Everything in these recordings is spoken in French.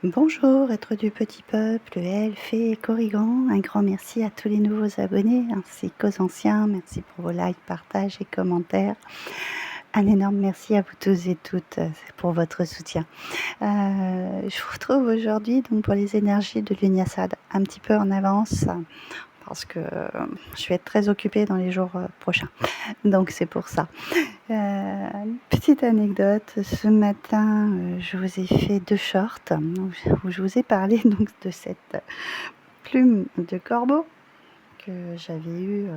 Bonjour, êtres du petit peuple, elfes, fées et corrigans. Un grand merci à tous les nouveaux abonnés ainsi qu'aux anciens. Merci pour vos likes, partages et commentaires. Un énorme merci à vous tous et toutes pour votre soutien. Je vous retrouve aujourd'hui donc pour les énergies de l'Unyasad, un petit peu en avance parce que je vais être très occupée dans les jours prochains. Donc c'est pour ça. Petite anecdote, ce matin, je vous ai fait 2 shorts où je vous ai parlé donc de cette plume de corbeau que j'avais eue,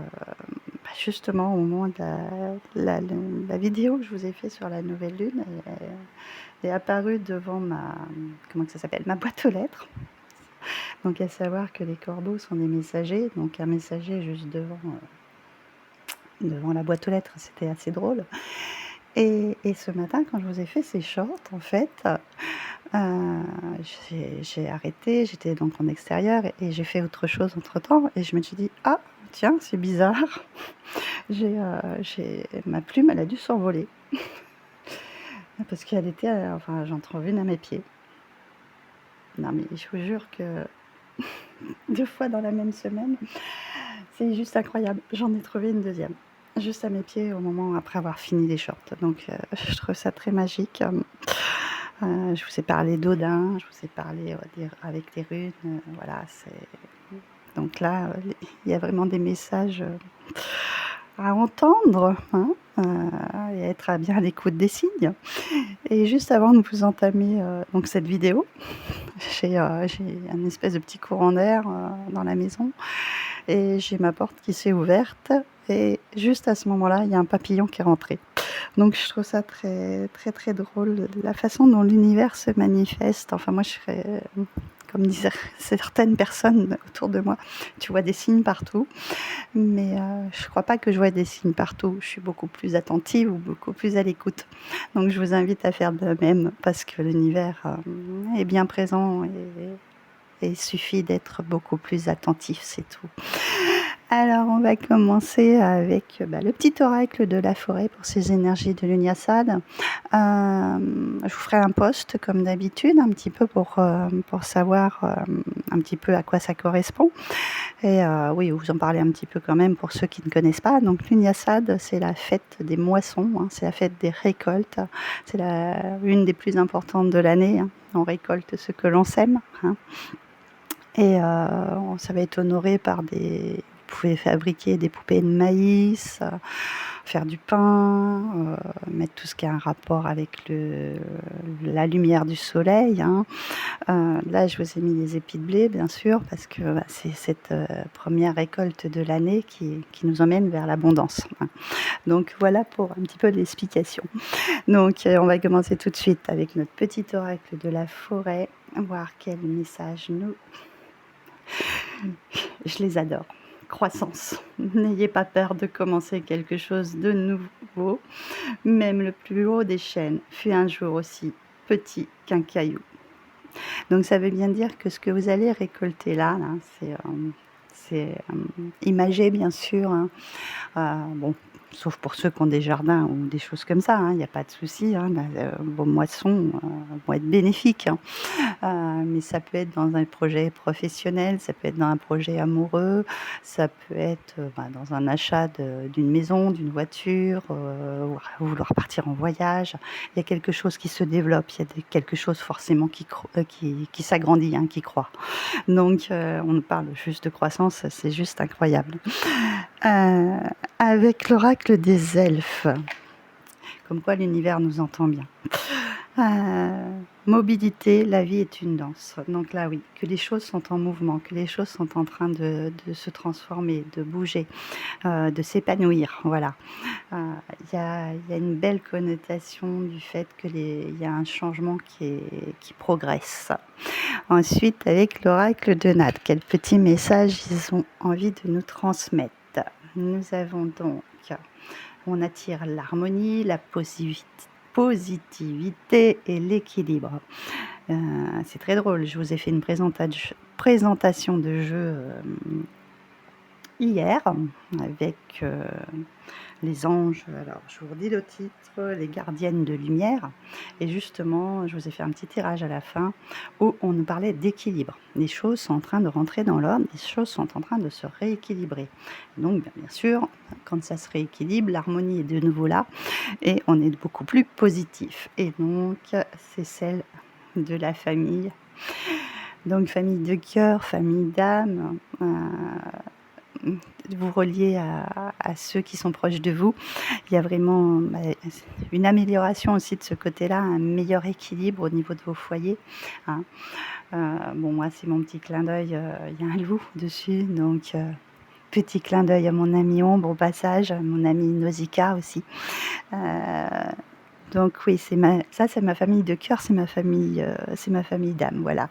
justement au moment de la vidéo que je vous ai fait sur la nouvelle lune. Et elle est apparue devant ma comment que ça s'appelle? Ma boîte aux lettres. Donc à savoir que les corbeaux sont des messagers, donc un messager juste devant la boîte aux lettres, c'était assez drôle. Et ce matin, quand je vous ai fait ces shorts, en fait, j'ai arrêté, j'étais donc en extérieur et j'ai fait autre chose entre-temps et je me suis dit: «Ah tiens, c'est bizarre, j'ai ma plume, elle a dû s'envoler». Parce qu'elle était, enfin j'en trouve une à mes pieds. Non mais je vous jure que 2 fois dans la même semaine, c'est juste incroyable. J'en ai trouvé une deuxième, juste à mes pieds au moment après avoir fini les shorts. Donc je trouve ça très magique. Je vous ai parlé d'Odin, je vous ai parlé, on va dire, avec les runes, voilà, c'est donc là, il y a vraiment des messages, à entendre, hein, et être à bien à l'écoute des signes. Et juste avant de vous entamer, donc cette vidéo, j'ai un espèce de petit courant d'air, dans la maison et j'ai ma porte qui s'est ouverte et juste à ce moment-là, il y a un papillon qui est rentré. Donc je trouve ça très, très, très drôle, la façon dont l'univers se manifeste. Enfin moi je serais, comme disaient certaines personnes autour de moi, tu vois des signes partout, mais je crois pas que je vois des signes partout. Je suis beaucoup plus attentive ou beaucoup plus à l'écoute. Donc je vous invite à faire de même parce que l'univers, est bien présent et il suffit d'être beaucoup plus attentif, c'est tout. Alors, on va commencer avec, le petit oracle de la forêt pour ces énergies de l'Unyasad. Je vous ferai un post comme d'habitude, un petit peu pour savoir, un petit peu à quoi ça correspond et oui, vous en parler un petit peu quand même pour ceux qui ne connaissent pas. Donc l'Unyasad, c'est la fête des moissons, hein, c'est la fête des récoltes. C'est une des plus importantes de l'année, hein. On récolte ce que l'on sème, hein. Et ça va être honoré par des vous pouvez fabriquer des poupées de maïs, faire du pain, mettre tout ce qui a un rapport avec la lumière du soleil, hein. Là, je vous ai mis des épis de blé, bien sûr, parce que, c'est cette, 1re récolte de l'année qui nous emmène vers l'abondance, hein. Donc voilà pour un petit peu l'explication. Donc on va commencer tout de suite avec notre petit oracle de la forêt, voir quel message nous je les adore. Croissance. N'ayez pas peur de commencer quelque chose de nouveau. Même le plus haut des chênes fut un jour aussi petit qu'un caillou. Donc ça veut bien dire que ce que vous allez récolter là, c'est imagé bien sûr, hein. Bon, sauf pour ceux qui ont des jardins ou des choses comme ça, hein, il y a pas de souci, hein, vos moissons, vont être bénéfiques, hein. Mais ça peut être dans un projet professionnel, ça peut être dans un projet amoureux, ça peut être, dans un achat d'une maison, d'une voiture, ou vouloir partir en voyage. Il y a quelque chose qui se développe, il y a quelque chose forcément qui s'agrandit, hein, qui croît. Donc on parle juste de croissance, c'est juste incroyable. Heu, Avec l'oracle des elfes, comme quoi l'univers nous entend bien. Mobilité, la vie est une danse. Donc là, oui, que les choses sont en mouvement, que les choses sont en train de se transformer, de bouger, de s'épanouir, voilà. Il y a une belle connotation du fait il y a un changement qui progresse. Ensuite, avec l'oracle de Nat, quel petit message ils ont envie de nous transmettre? Nous avons donc, on attire l'harmonie, la positivité et l'équilibre. C'est très drôle, je vous ai fait une présentation de jeu hier avec les anges, alors je vous redis le titre, les gardiennes de lumière. Et justement, je vous ai fait un petit tirage à la fin où on nous parlait d'équilibre. Les choses sont en train de rentrer dans l'ordre, les choses sont en train de se rééquilibrer. Donc, bien sûr, quand ça se rééquilibre, l'harmonie est de nouveau là et on est beaucoup plus positif. Et donc, c'est celle de la famille. Donc, famille de cœur, famille d'âme. Vous reliez à ceux qui sont proches de vous. Il y a vraiment une amélioration aussi de ce côté-là, un meilleur équilibre au niveau de vos foyers, hein. Bon, moi, c'est mon petit clin d'œil, il y a un loup dessus, donc petit clin d'œil à mon ami Ombre au passage, à mon ami Nausicaa aussi. Donc oui, c'est ma famille de cœur, c'est ma famille d'âme, voilà.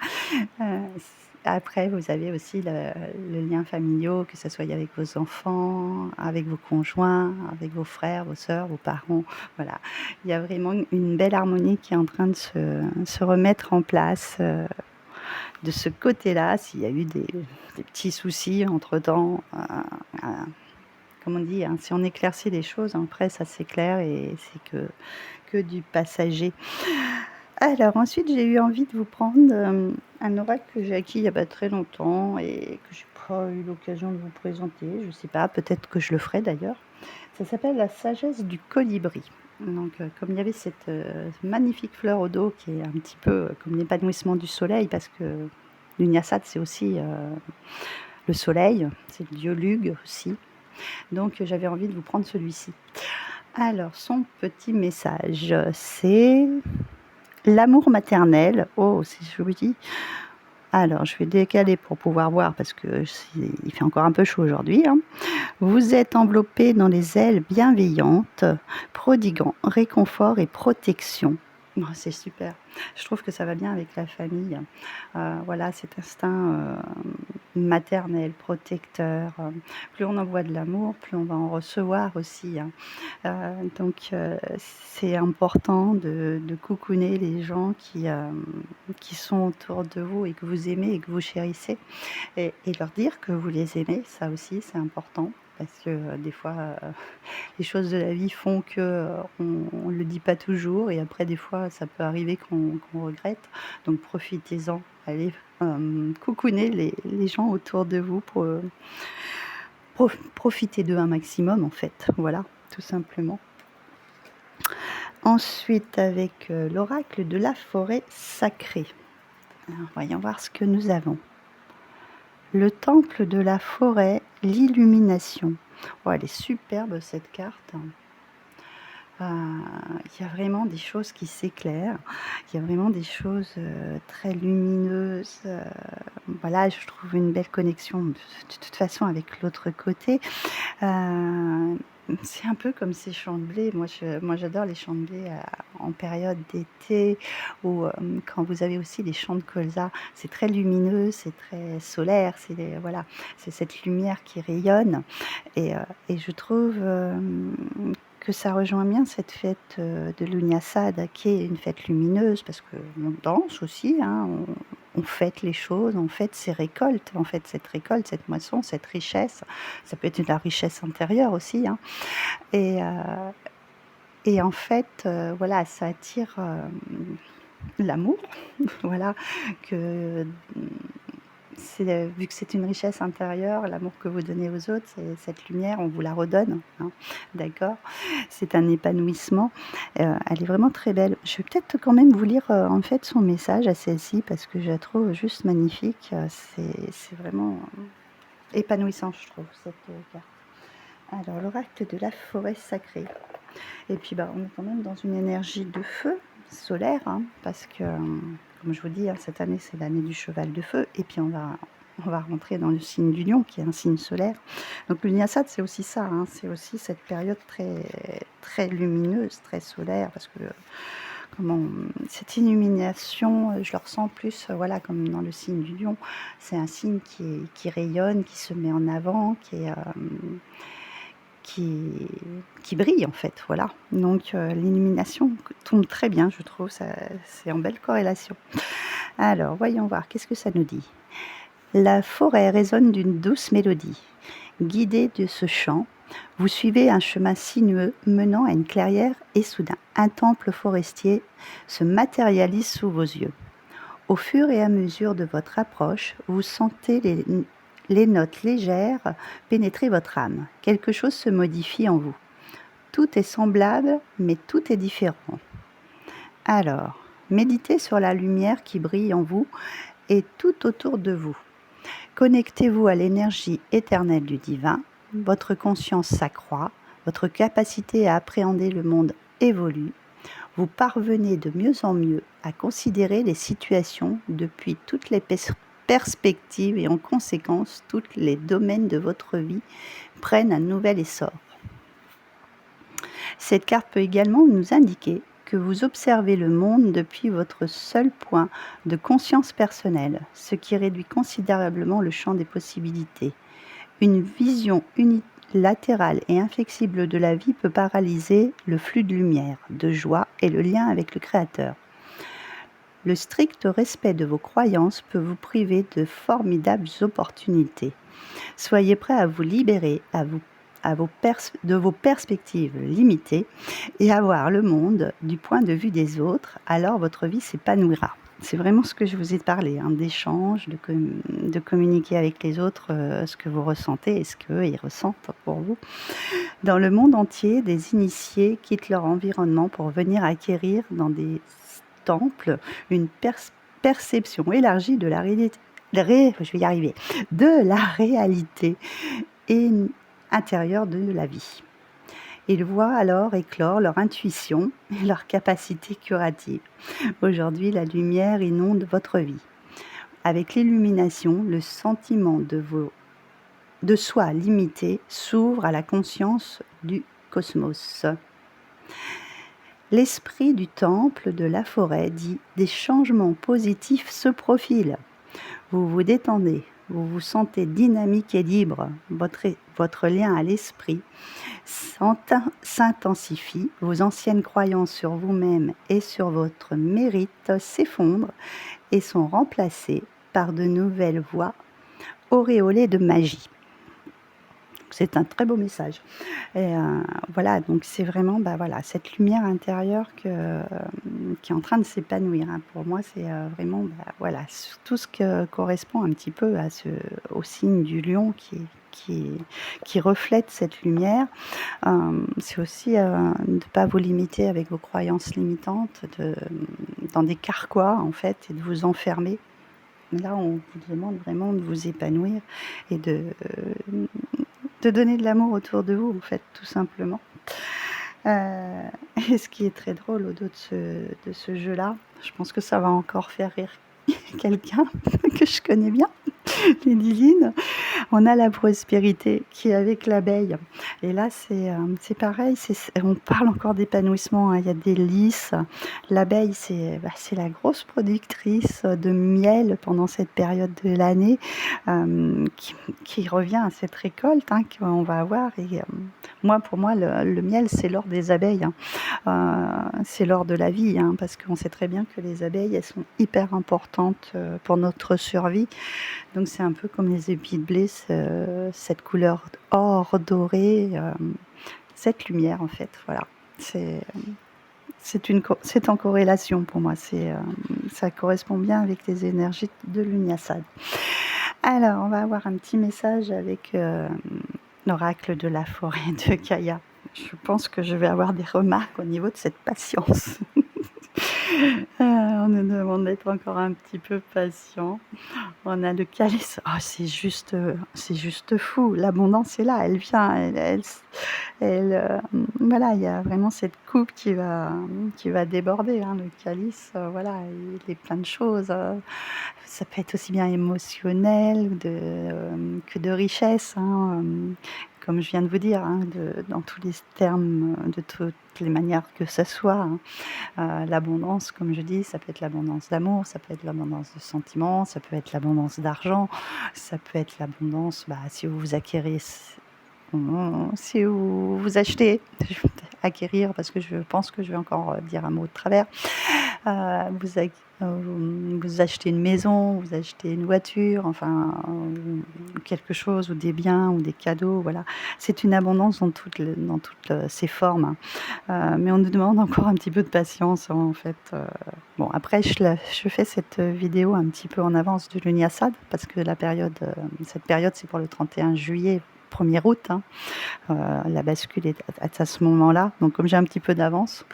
Après, vous avez aussi le lien familial, que ce soit avec vos enfants, avec vos conjoints, avec vos frères, vos sœurs, vos parents. Voilà, il y a vraiment une belle harmonie qui est en train de se remettre en place de ce côté-là. S'il y a eu des petits soucis entre-temps, comme on dit, hein, si on éclaircit les choses, après ça s'éclaire et c'est que du passager. Alors ensuite, j'ai eu envie de vous prendre un oracle que j'ai acquis il y a pas très longtemps et que j'ai pas eu l'occasion de vous présenter. Je ne sais pas, peut-être que je le ferai d'ailleurs. Ça s'appelle la sagesse du colibri. Donc, comme il y avait cette magnifique fleur au dos qui est un petit peu comme l'épanouissement du soleil, parce que l'Unyasat, c'est aussi le soleil, c'est le dieu Lug aussi. Donc, j'avais envie de vous prendre celui-ci. Alors, son petit message, c'est l'amour maternel. Oh, c'est joli. Alors, je vais décaler pour pouvoir voir parce que il fait encore un peu chaud aujourd'hui, hein. Vous êtes enveloppé dans les ailes bienveillantes, prodiguant réconfort et protection. Oh, c'est super. Je trouve que ça va bien avec la famille. Voilà, cet instinct maternel, protecteur. Plus on envoie de l'amour, plus on va en recevoir aussi, hein. Donc, c'est important de coucouner les gens qui sont autour de vous et que vous aimez et que vous chérissez et leur dire que vous les aimez. Ça aussi, c'est important parce que des fois, les choses de la vie font que on le dit pas toujours et après des fois, ça peut arriver qu'on regrette. Donc profitez-en. Allez, coucouner les gens autour de vous pour, profiter d'eux un maximum en fait. Voilà, tout simplement. Ensuite, avec l'oracle de la forêt sacrée. Alors, voyons voir ce que nous avons. Le temple de la forêt, l'illumination. Oh, elle est superbe cette carte. Il y a vraiment des choses qui s'éclairent. Il y a vraiment des choses très lumineuses. Voilà, je trouve une belle connexion de toute façon avec l'autre côté. C'est un peu comme ces champs de blé. Moi, j'adore les champs de blé en période d'été ou quand vous avez aussi les champs de colza. C'est très lumineux, c'est très solaire. Voilà, c'est cette lumière qui rayonne. Et je trouve que ça rejoint bien cette fête de l'Unyasad, qui est une fête lumineuse, parce qu'on danse aussi, hein, on fête les choses, on fête ces récoltes, en fait, cette récolte, cette moisson, cette richesse. Ça peut être de la richesse intérieure aussi, hein. Et en fait, voilà, ça attire l'amour, voilà, que vu que c'est une richesse intérieure, l'amour que vous donnez aux autres, c'est cette lumière, on vous la redonne, hein, d'accord? C'est un épanouissement, elle est vraiment très belle. Je vais peut-être quand même vous lire, en fait, son message à celle-ci parce que je la trouve juste magnifique, c'est vraiment épanouissant, je trouve, cette carte. Alors, l'oracle de la forêt sacrée. Et puis, on est quand même dans une énergie de feu solaire, hein, parce que, comme je vous dis, hein, cette année, c'est l'année du cheval de feu. Et puis, on va rentrer dans le signe du lion, qui est un signe solaire. Donc, l'Unyasat, c'est aussi ça, hein, c'est aussi cette période très, très lumineuse, très solaire, parce que cette illumination, je le ressens plus, voilà, comme dans le signe du lion. C'est un signe qui rayonne, qui se met en avant, qui brille en fait, voilà. Donc l'illumination tombe très bien, je trouve, c'est en belle corrélation. Alors, voyons voir, qu'est-ce que ça nous dit? La forêt résonne d'une douce mélodie. Guidée de ce chant, Vous suivez un chemin sinueux menant à une clairière et soudain, un temple forestier se matérialise sous vos yeux. Au fur et à mesure de votre approche, vous sentez les notes légères pénétrer votre âme. Quelque chose se modifie en vous. Tout est semblable, mais tout est différent. Alors, méditez sur la lumière qui brille en vous et tout autour de vous. Connectez-vous à l'énergie éternelle du divin. Votre conscience s'accroît, votre capacité à appréhender le monde évolue. Vous parvenez de mieux en mieux à considérer les situations depuis toutes les perspectives et en conséquence, tous les domaines de votre vie prennent un nouvel essor. Cette carte peut également nous indiquer que vous observez le monde depuis votre seul point de conscience personnelle, ce qui réduit considérablement le champ des possibilités. Une vision unilatérale et inflexible de la vie peut paralyser le flux de lumière, de joie et le lien avec le Créateur. Le strict respect de vos croyances peut vous priver de formidables opportunités. Soyez prêt à vous libérer de vos perspectives limitées et à voir le monde du point de vue des autres, alors votre vie s'épanouira. C'est vraiment ce que je vous ai parlé, d'échange, de communiquer avec les autres ce que vous ressentez et ce qu'eux ils ressentent pour vous. Dans le monde entier, des initiés quittent leur environnement pour venir acquérir dans des temples une perception élargie de la réalité. De la réalité intérieure de la vie. Ils voient alors éclore leur intuition et leur capacité curative. Aujourd'hui, la lumière inonde votre vie. Avec l'illumination, le sentiment de soi limité s'ouvre à la conscience du cosmos. L'esprit du temple de la forêt dit « Des changements positifs se profilent ». Vous vous détendez, vous vous sentez dynamique et libre, votre lien à l'esprit s'intensifie, vos anciennes croyances sur vous-même et sur votre mérite s'effondrent et sont remplacées par de nouvelles voix auréolées de magie. C'est un très beau message. Et voilà, donc c'est vraiment cette lumière intérieure qui est en train de s'épanouir. Pour moi, c'est vraiment tout ce qui correspond un petit peu au signe du lion qui reflète cette lumière. C'est aussi de ne pas vous limiter avec vos croyances limitantes, dans des carquois en fait, et de vous enfermer. Là, on vous demande vraiment de vous épanouir et de donner de l'amour autour de vous, en fait, tout simplement. Et ce qui est très drôle au dos de ce jeu-là, je pense que ça va encore faire rire quelqu'un que je connais bien, les Lilines. On a la prospérité qui est avec l'abeille. Et là, c'est pareil, on parle encore d'épanouissement. Il y a des lys. L'abeille, c'est la grosse productrice de miel pendant cette période de l'année qui revient à cette récolte qu'on va avoir. Et pour moi, le miel, c'est l'or des abeilles. C'est l'or de la vie, parce qu'on sait très bien que les abeilles, elles sont hyper importantes pour notre survie. Donc c'est un peu comme les épis de blé, cette couleur or doré, cette lumière en fait, voilà. C'est en corrélation pour moi, ça correspond bien avec les énergies de l'Unyasad. Alors on va avoir un petit message avec l'oracle de la forêt de Gaïa. Je pense que je vais avoir des remarques au niveau de cette patience. On nous demande d'être encore un petit peu patient. On a le calice. Oh, c'est juste fou. L'abondance est là. Elle vient. Voilà, il y a vraiment cette coupe qui va déborder. Le calice, voilà, il est plein de choses. Ça peut être aussi bien émotionnel que de richesse. Comme je viens de vous dire, dans tous les termes, de toutes les manières que ce soit. L'abondance, comme je dis, ça peut être l'abondance d'amour, ça peut être l'abondance de sentiments, ça peut être l'abondance d'argent, ça peut être l'abondance, si vous acquérez, si vous achetez, acquérir, parce que je pense que je vais encore dire un mot de travers. vous, vous achetez une maison, vous achetez une voiture, enfin, quelque chose, ou des biens, ou des cadeaux, voilà. C'est une abondance dans toutes ses formes, hein. Mais on nous demande encore un petit peu de patience, en fait. Bon, après, je fais cette vidéo un petit peu en avance de l'Uniasad, parce que cette période, c'est pour le 31 juillet, 1er août, hein. La bascule est à ce moment-là. Donc, comme j'ai un petit peu d'avance,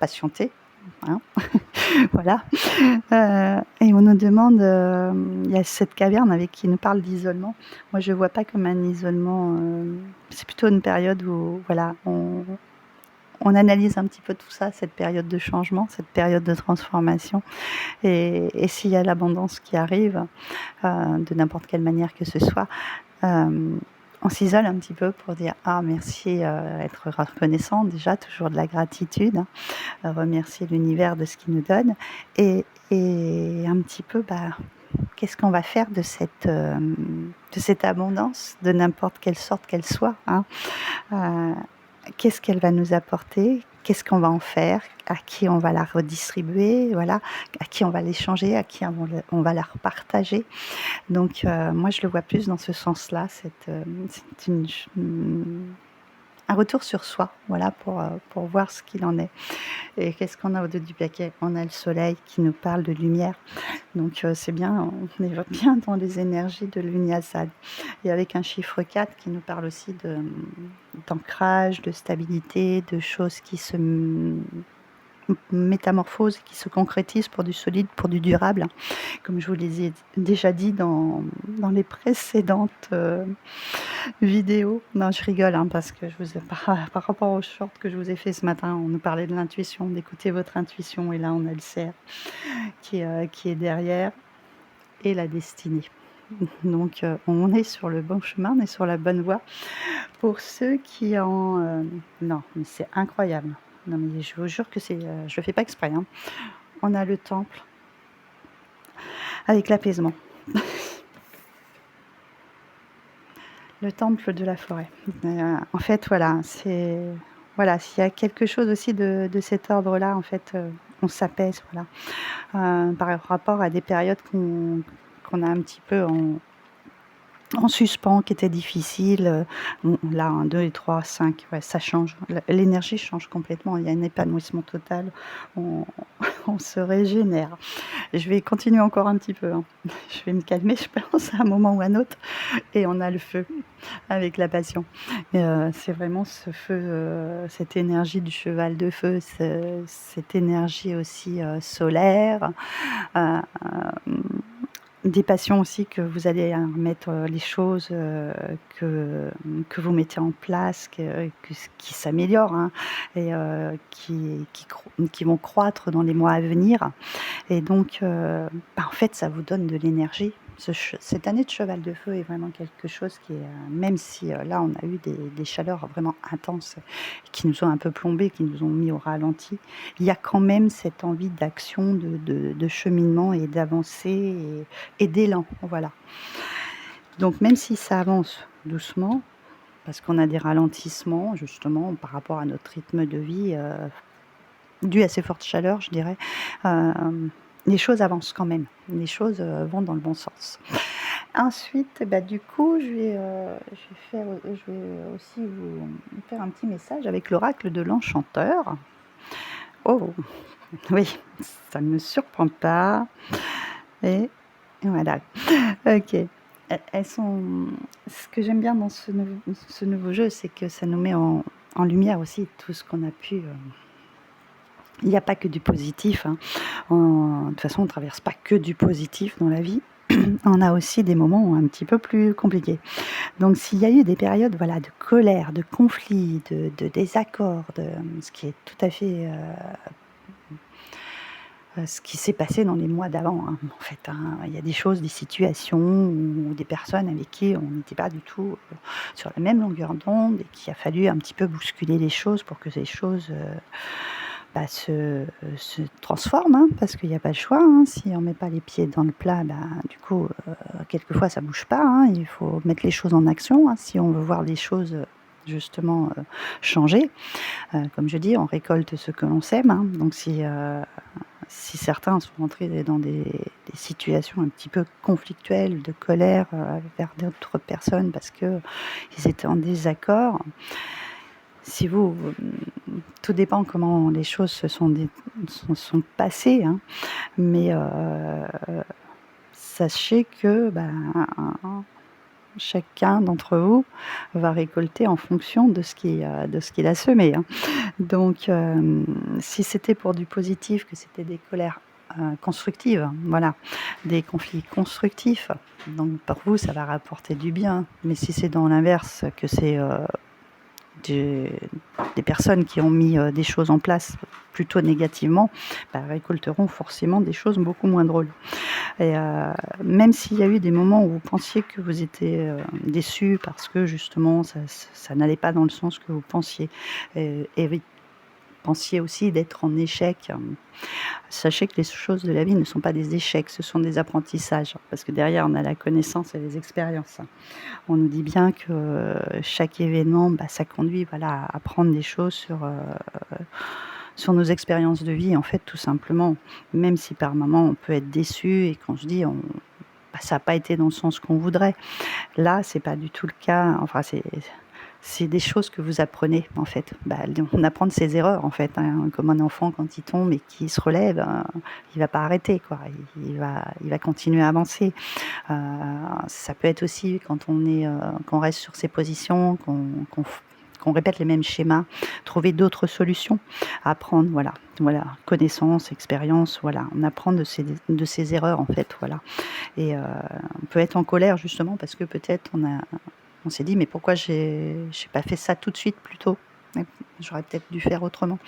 patientez, hein, voilà. Et on nous demande, il y a cette caverne qui nous parle d'isolement. Moi, je ne vois pas comme un isolement, c'est plutôt une période où, voilà, on analyse un petit peu tout ça, cette période de changement, cette période de transformation. Et s'il y a l'abondance qui arrive, de n'importe quelle manière que ce soit, on s'isole un petit peu pour dire: «Ah merci», être reconnaissant déjà, toujours de la gratitude, hein, remercier l'univers de ce qu'il nous donne, et un petit peu, qu'est-ce qu'on va faire de cette abondance, de n'importe quelle sorte qu'elle soit, hein? Heu, Qu'est-ce qu'elle va nous apporter? Qu'est-ce qu'on va en faire? À qui on va la redistribuer? Voilà. À qui on va l'échanger? À qui on va la repartager? Donc moi je le vois plus dans ce sens-là, c'est un retour sur soi, voilà, pour voir ce qu'il en est. Et qu'est-ce qu'on a au-dessus du paquet? On a le soleil qui nous parle de lumière, donc c'est bien, on est bien dans les énergies de l'Unyasad, et avec un chiffre 4 qui nous parle aussi d'ancrage, de stabilité, de choses qui se métamorphosent, qui se concrétisent pour du solide, pour du durable. Comme je vous les ai déjà dit dans les précédentes vidéos. Non, je rigole, hein, parce que par rapport au short que je vous ai fait ce matin, on nous parlait de l'intuition, d'écouter votre intuition, et là on a le cerf qui est derrière, et la destinée. Donc on est sur le bon chemin, on est sur la bonne voie. Pour ceux qui en... non, mais c'est incroyable. Non, mais je vous jure que je le fais pas exprès, hein. On a le temple avec l'apaisement. Le temple de la forêt. En fait, voilà, voilà, s'il y a quelque chose aussi de cet ordre-là, en fait, on s'apaise, voilà. Par rapport à des périodes qu'on a un petit peu en suspens, qui étaient difficiles, là, 1, 2 et 3, 5, ouais, ça change. L'énergie change complètement, il y a un épanouissement total, on on se régénère. Je vais continuer encore un petit peu, hein. Je vais me calmer, je pense, à un moment ou à un autre, et on a le feu avec la passion. Et c'est vraiment ce feu, cette énergie du cheval de feu, cette énergie aussi, solaire, heu, des passions aussi, que vous allez, mettre, les choses, que vous mettez en place, qui s'améliorent, hein, et qui vont croître dans les mois à venir. Et donc, en fait, ça vous donne de l'énergie. Cette année de cheval de feu est vraiment quelque chose qui est, même si, là, on a eu des chaleurs vraiment intenses qui nous ont un peu plombés, qui nous ont mis au ralenti, il y a quand même cette envie d'action, de cheminement et d'avancer, et d'élan, voilà. Donc même si ça avance doucement, parce qu'on a des ralentissements justement par rapport à notre rythme de vie, dû à ces fortes chaleurs, je dirais, les choses avancent quand même. Les choses, vont dans le bon sens. Ensuite, du coup, je vais aussi vous faire un petit message avec l'oracle de l'enchanteur. Oh! Oui, ça ne me surprend pas, et voilà. OK. Elles sont Ce que j'aime bien dans ce nouveau jeu, c'est que ça nous met en lumière aussi tout ce qu'on a pu, il n'y a pas que du positif, hein. De toute façon, on ne traverse pas que du positif dans la vie. On a aussi des moments un petit peu plus compliqués. Donc s'il y a eu des périodes, voilà, de colère, de conflit, de désaccord, ce qui est tout à fait, ce qui s'est passé dans les mois d'avant, hein, en fait, hein. Il y a des choses, des situations ou des personnes avec qui on n'était pas du tout, sur la même longueur d'onde, et qu'il a fallu un petit peu bousculer les choses pour que ces choses, se transforment, hein, parce qu'il y a pas le choix, hein. Si on met pas les pieds dans le plat, du coup, quelquefois ça bouge pas, hein. Il faut mettre les choses en action, hein, si on veut voir les choses, justement, changer. Comme je dis, on récolte ce que l'on sème, hein. Donc si, si certains sont rentrés dans des situations un petit peu conflictuelles, de colère vers d'autres personnes parce qu'ils étaient en désaccord, si tout dépend comment les choses sont passées, hein, mais sachez que chacun d'entre vous va récolter en fonction de ce qu'il a semé, hein. Donc, si c'était pour du positif, que c'était des colères constructives, voilà, des conflits constructifs, donc pour vous, ça va rapporter du bien. Mais si c'est dans l'inverse, que c'est des, des personnes qui ont mis des choses en place plutôt négativement, récolteront forcément des choses beaucoup moins drôles. Et même s'il y a eu des moments où vous pensiez que vous étiez déçus parce que justement ça n'allait pas dans le sens que vous pensiez, et oui, pensiez aussi d'être en échec, sachez que les choses de la vie ne sont pas des échecs, ce sont des apprentissages, parce que derrière on a la connaissance et les expériences. On nous dit bien que chaque événement, ça conduit voilà, à apprendre des choses sur nos expériences de vie, en fait, tout simplement. Même si par moments on peut être déçu, et quand je dis ça n'a pas été dans le sens qu'on voudrait. Là, c'est pas du tout le cas. Enfin, c'est des choses que vous apprenez, en fait. On apprend de ses erreurs, en fait, hein. Comme un enfant, quand il tombe et qu'il se relève, il va pas arrêter, quoi. Il va continuer à avancer. Ça peut être aussi quand qu'on reste sur ses positions, qu'on répète les mêmes schémas, trouver d'autres solutions, apprendre, voilà, connaissance, expérience, voilà, on apprend de ses erreurs, en fait, voilà. Et on peut être en colère justement parce que peut-être on s'est dit: «Mais pourquoi j'ai pas fait ça tout de suite plus tôt? Ouais, j'aurais peut-être dû faire autrement».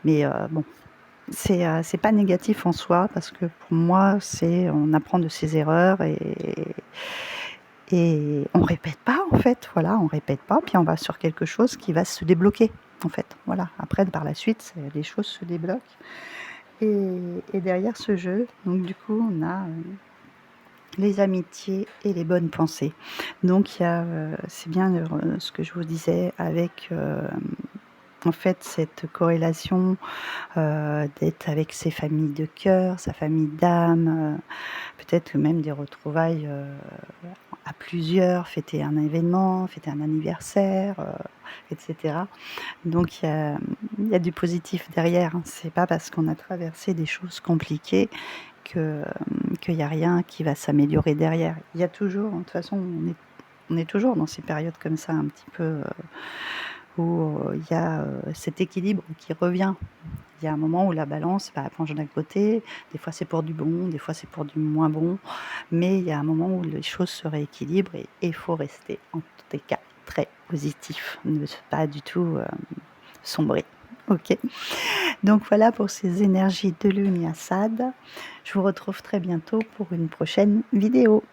Mais bon, c'est pas négatif en soi parce que pour moi, on apprend de ses erreurs, et on répète pas, en fait, voilà, on répète pas, puis on va sur quelque chose qui va se débloquer, en fait, voilà. Après, par la suite, les choses se débloquent, et derrière ce jeu, donc du coup, on a les amitiés et les bonnes pensées. Donc il y a, c'est bien ce que je vous disais avec, en fait, cette corrélation, d'être avec ses familles de cœur, sa famille d'âme, peut-être même des retrouvailles, à plusieurs, fêter un événement, fêter un anniversaire, et cetera. Donc il y a du positif derrière, hein. C'est pas parce qu'on a traversé des choses compliquées que, qu'il y a rien qui va s'améliorer derrière. Il y a toujours, de toute façon, on est toujours dans ces périodes comme ça un petit peu, où il y a, cet équilibre qui revient. Il y a un moment où la balance, elle penche d'un côté, des fois c'est pour du bon, des fois c'est pour du moins bon, mais il y a un moment où les choses se rééquilibrent, et il faut rester, en tous les cas, très positif, ne pas du tout, sombrer. OK. Donc voilà pour ces énergies de Lune et Assad. Je vous retrouve très bientôt pour une prochaine vidéo.